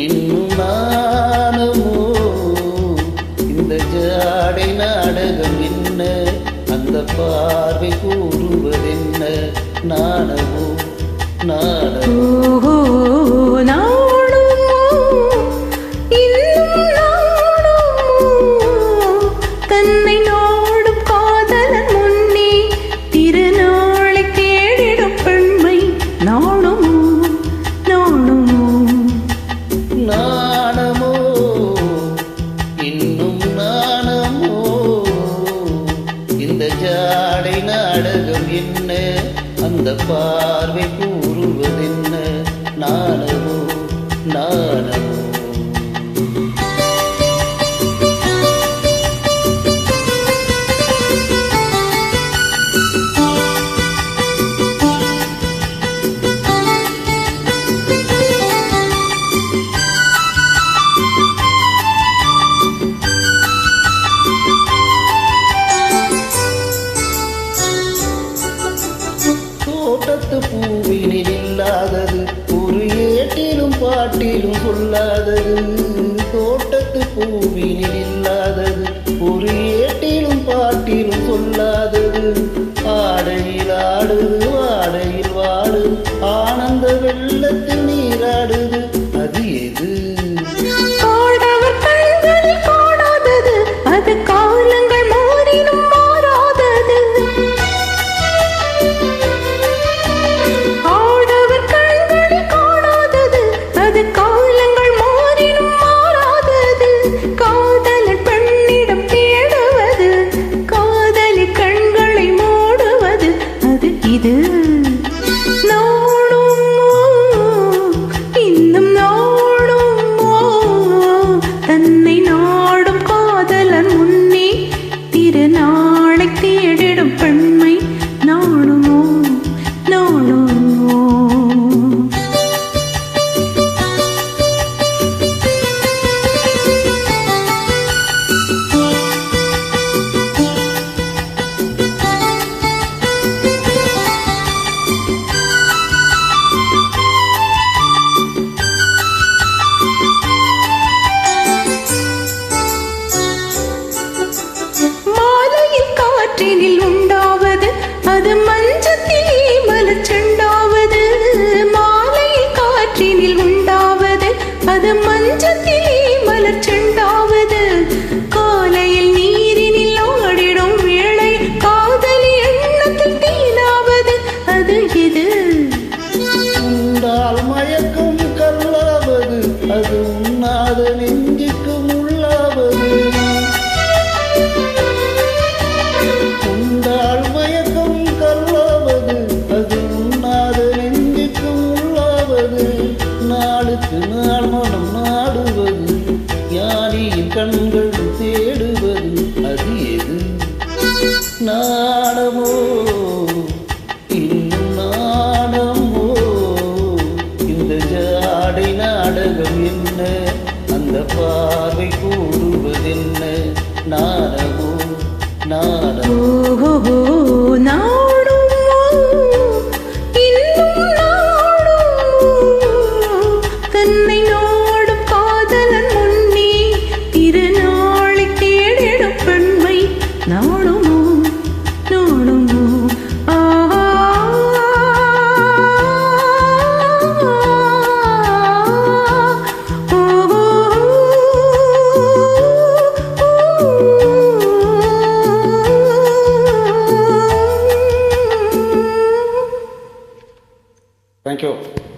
இன்னும் நானுமோ இந்த ஜாடை நாடகம் என்ன, அந்த பார்வை கூறுவதென்ன, நாணமோ நாணமோ தன்னை நாடும் காதலன் முன்னே திருநாளை தேடிடும் பெண்மை நாணுமோ நாணுமோ நாணமோ இன்னும் நாணமோ இந்த ஜாடை நாடகம் என்ன, அந்த பார்வை கூறுவதென்ன, நாணமோ நாணமோ. தோட்டத்து பூவினில் இல்லாதது ஒரு ஏட்டிலும் பாட்டிலும் சொல்லாதது, தோட்டத்து பூவினில் இல்லாதது ஒரு ஏட்டிலும் பாட்டிலும் சொல்லாதது, ஆடையில் ஆடுது வாடையில் வாடுது ஆனந்த வெள்ளத்தில் நீராடுது, அது எது? அது காலங்கள் மாறினும் மாறாதது, ஆடவர் கண்களில் காணாதது, அது காலங்கள் மாறினும் மாறாதது, காதலன் பெண்ணிடம் தேடுவது, காதலி கண்களை மூடுவது, அது இது. இன்னும் நாடுமோ தன்னை நாடும் காதலன் முன்னே திருநாளை தேடிடும் பெண்மை நாணுமோ நாணுமோ. காற்றினில் உண்டாவது அது மஞ்சத்திலே மலச்செண்டாவது, மாலையில் காற்றினில் உண்டாவது அது மஞ்சத்திலே மலச்செண்டாவது, காலையில் நீரினில் ஆடிடும் வேளை காதலி எண்ணத்தில் தீனாவது, அது இது. உண்டால் மயக்கம் கல்லாவது, அது உண்ணாத நெஞ்சுக்கு உள்ளாவது, உண்டால் மயக்கம் கல்லாவது, அது உண்ணாத நெஞ்சுக்கு உள்ளாவது, நாளுக்கு நாள் மனம் நாடுவது, ஞானியின் கண்கள் தேடுவது, அது எது? நாணமோ இன்னும் நாணமோ இந்த ஜாடை நாடகம் என்ன, அந்த பார்வை கூறுவதென்ன, நாணமோ நாணமோ. நாடுமோ இன்னும் நாடுமோ தன்னை நாடும் காதலன் முன்னே திருநாளை தேடிடும் பெண்மை நாடுமோ நாடுமோ. Thank you.